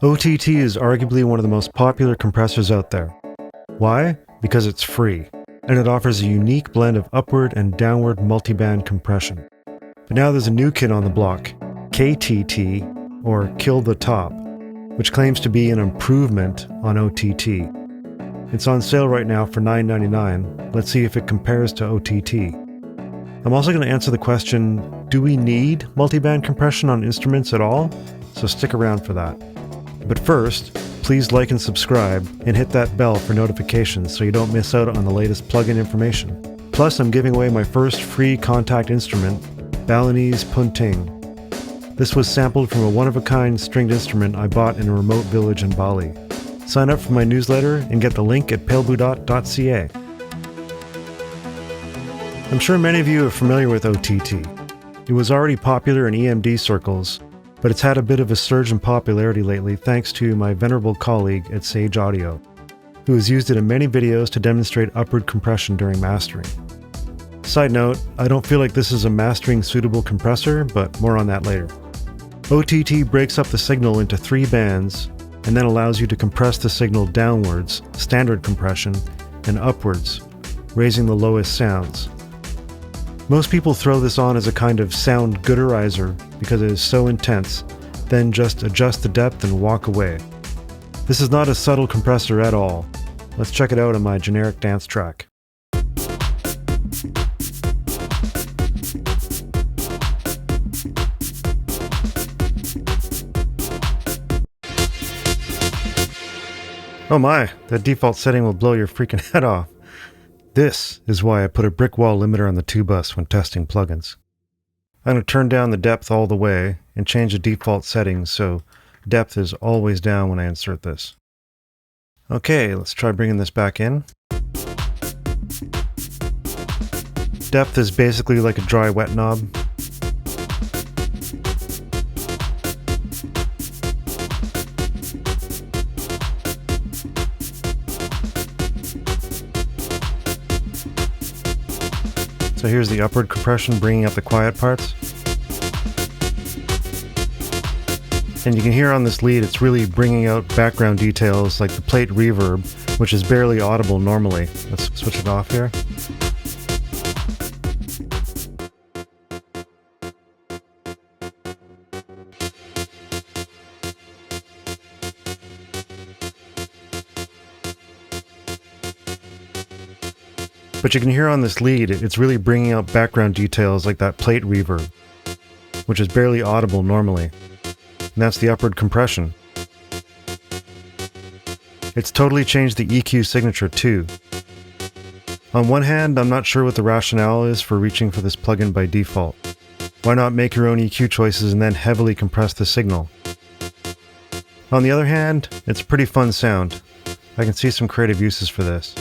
OTT is arguably one of the most popular compressors out there. Why? Because it's free, and it offers a unique blend of upward and downward multiband compression. But now there's a new kid on the block, KTT, or Kill the Top, which claims to be an improvement on OTT. It's on sale right now for $9.99. Let's see if it compares to OTT. I'm also going to answer the question, do we need multiband compression on instruments at all? So stick around for that. But first, please like and subscribe, and hit that bell for notifications so you don't miss out on the latest plugin information. Plus, I'm giving away my first free contact instrument, Balinese Punting. This was sampled from a one-of-a-kind stringed instrument I bought in a remote village in Bali. Sign up for my newsletter and get the link at palebluedot.ca. I'm sure many of you are familiar with OTT. It was already popular in EMD circles, but it's had a bit of a surge in popularity lately thanks to my venerable colleague at Sage Audio, who has used it in many videos to demonstrate upward compression during mastering. Side note, I don't feel like this is a mastering suitable compressor, but more on that later. OTT breaks up the signal into 3 bands and then allows you to compress the signal downwards, standard compression, and upwards, raising the lowest sounds. Most people throw this on as a kind of sound gooderizer because it is so intense, then just adjust the depth and walk away. This is not a subtle compressor at all. Let's check it out on my generic dance track. Oh my, that default setting will blow your freaking head off. This is why I put a brick wall limiter on the 2-bus when testing plugins. I'm going to turn down the depth all the way and change the default settings so depth is always down when I insert this. Okay, let's try bringing this back in. Depth is basically like a dry wet knob. So here's the upward compression bringing up the quiet parts. And you can hear on this lead it's really bringing out background details like the plate reverb, which is barely audible normally. Let's switch it off here. But you can hear on this lead, it's really bringing out background details like that plate reverb, which is barely audible normally. And that's the upward compression. It's totally changed the EQ signature too. On one hand, I'm not sure what the rationale is for reaching for this plugin by default. Why not make your own EQ choices and then heavily compress the signal? On the other hand, it's a pretty fun sound. I can see some creative uses for this.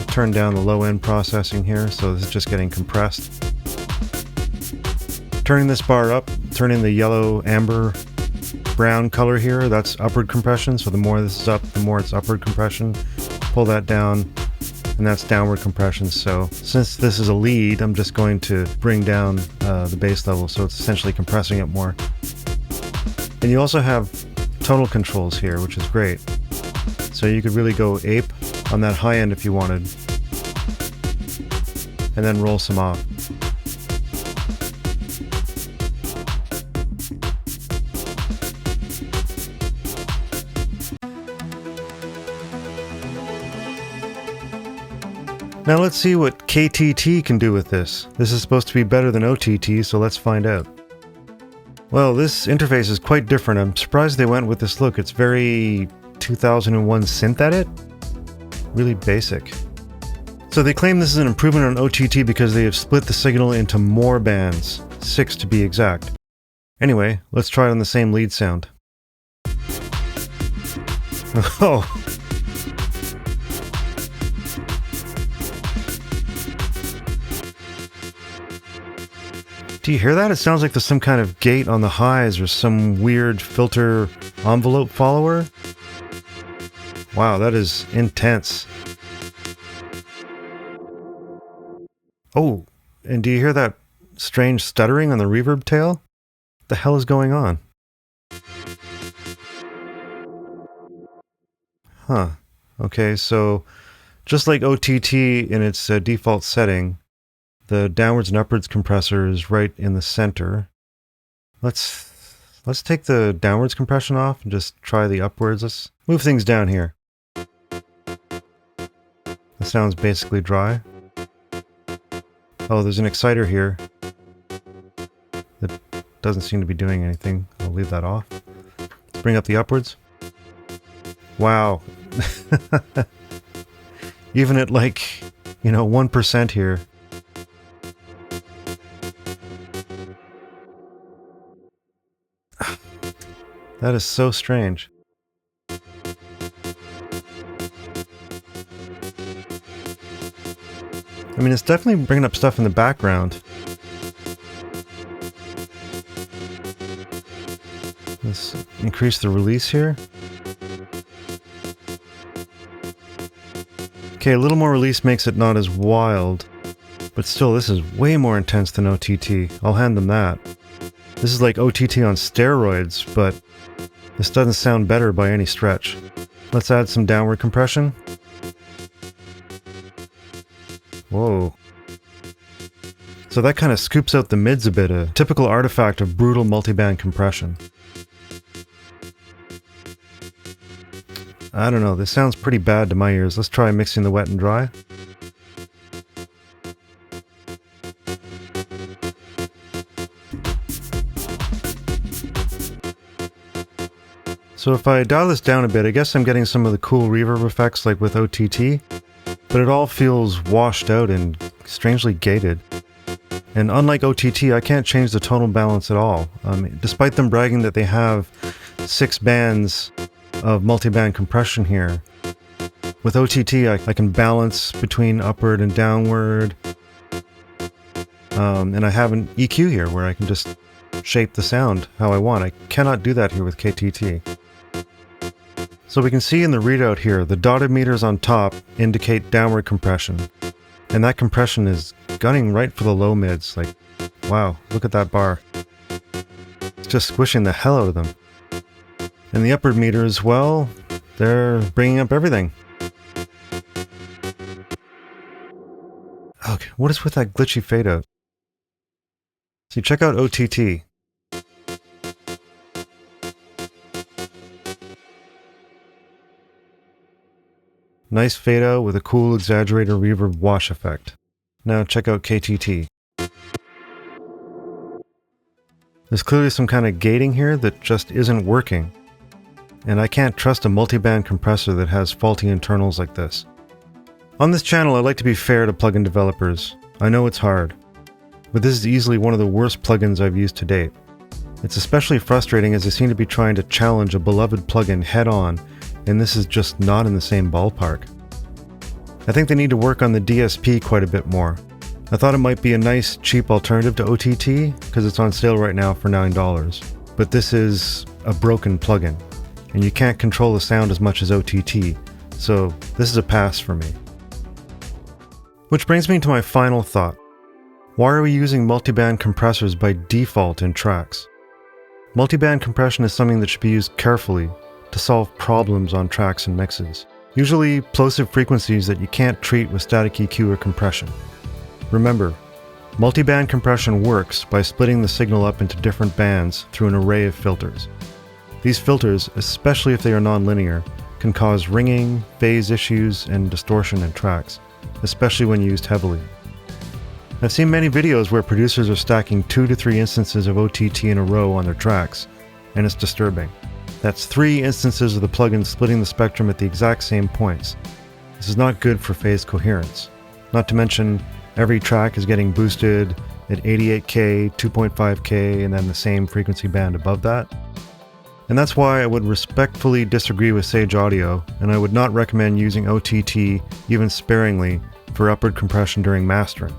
Turn down the low end processing here, so this is just getting compressed. Turning this bar up, turning the yellow, amber, brown color here, that's upward compression, so the more this is up, the more it's upward compression. Pull that down, and that's downward compression. So since this is a lead, I'm just going to bring down the bass level, so it's essentially compressing it more. And you also have tonal controls here, which is great. So you could really go ape on that high end if you wanted, and then roll some off. Now let's see what KTT can do with this. This is supposed to be better than OTT, so let's find out. Well, this interface is quite different. I'm surprised they went with this look. It's very 2001 synth edit. Really basic. So they claim this is an improvement on OTT because they have split the signal into more bands, 6 to be exact. Anyway, let's try it on the same lead sound. Oh! Do you hear that? It sounds like there's some kind of gate on the highs or some weird filter envelope follower. Wow, that is intense. Oh, and do you hear that strange stuttering on the reverb tail? the hell is going on? Huh. Okay, so just like OTT in its default setting, the downwards and upwards compressor is right in the center. Let's take the downwards compression off and just try the upwards. Let's move things down here. The sound's basically dry. Oh, there's an exciter here that doesn't seem to be doing anything. I'll leave that off. Let's bring up the upwards. Wow. Even at like, 1% here. That is so strange. I mean, it's definitely bringing up stuff in the background. Let's increase the release here. Okay, a little more release makes it not as wild, but still, this is way more intense than OTT. I'll hand them that. This is like OTT on steroids, but this doesn't sound better by any stretch. Let's add some downward compression. Whoa. So that kind of scoops out the mids a bit, a typical artifact of brutal multiband compression. I don't know, this sounds pretty bad to my ears. Let's try mixing the wet and dry. So if I dial this down a bit, I guess I'm getting some of the cool reverb effects like with OTT, but it all feels washed out and strangely gated. And unlike OTT, I can't change the tonal balance at all. Despite them bragging that they have 6 bands of multiband compression here, with OTT I can balance between upward and downward, and I have an EQ here where I can just shape the sound how I want. I cannot do that here with KTT. So we can see in the readout here, the dotted meters on top indicate downward compression, and that compression is gunning right for the low mids. Like, wow, look at that bar. It's just squishing the hell out of them. And the upward meters, well, they're bringing up everything. Okay, what is with that glitchy fade out? See, check out OTT. Nice fade out with a cool exaggerator reverb wash effect. Now check out KTT. There's clearly some kind of gating here that just isn't working. And I can't trust a multiband compressor that has faulty internals like this. On this channel, I like to be fair to plugin developers. I know it's hard, but this is easily one of the worst plugins I've used to date. It's especially frustrating as they seem to be trying to challenge a beloved plugin head-on, and this is just not in the same ballpark. I think they need to work on the DSP quite a bit more. I thought it might be a nice, cheap alternative to OTT, because it's on sale right now for $9. But this is a broken plugin, and you can't control the sound as much as OTT, so this is a pass for me. Which brings me to my final thought. Why are we using multiband compressors by default in tracks? Multiband compression is something that should be used carefully to solve problems on tracks and mixes. Usually plosive frequencies that you can't treat with static EQ or compression. Remember, multiband compression works by splitting the signal up into different bands through an array of filters. These filters, especially if they are nonlinear, can cause ringing, phase issues, and distortion in tracks, especially when used heavily. I've seen many videos where producers are stacking 2 to 3 instances of OTT in a row on their tracks, and it's disturbing. That's 3 instances of the plugin splitting the spectrum at the exact same points. This is not good for phase coherence. Not to mention, every track is getting boosted at 88K, 2.5K, and then the same frequency band above that. And that's why I would respectfully disagree with Sage Audio, and I would not recommend using OTT even sparingly for upward compression during mastering.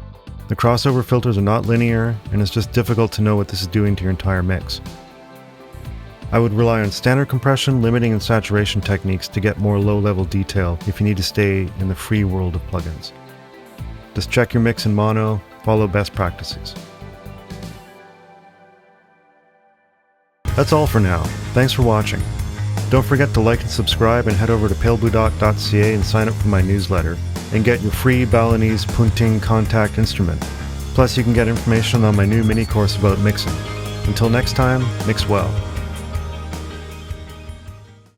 The crossover filters are not linear, and it's just difficult to know what this is doing to your entire mix. I would rely on standard compression, limiting, and saturation techniques to get more low-level detail if you need to stay in the free world of plugins. Just check your mix in mono, follow best practices. That's all for now. Thanks for watching. Don't forget to like and subscribe, and head over to palebluedot.ca and sign up for my newsletter and get your free Balinese punting contact instrument. Plus you can get information on my new mini course about mixing. Until next time, mix well.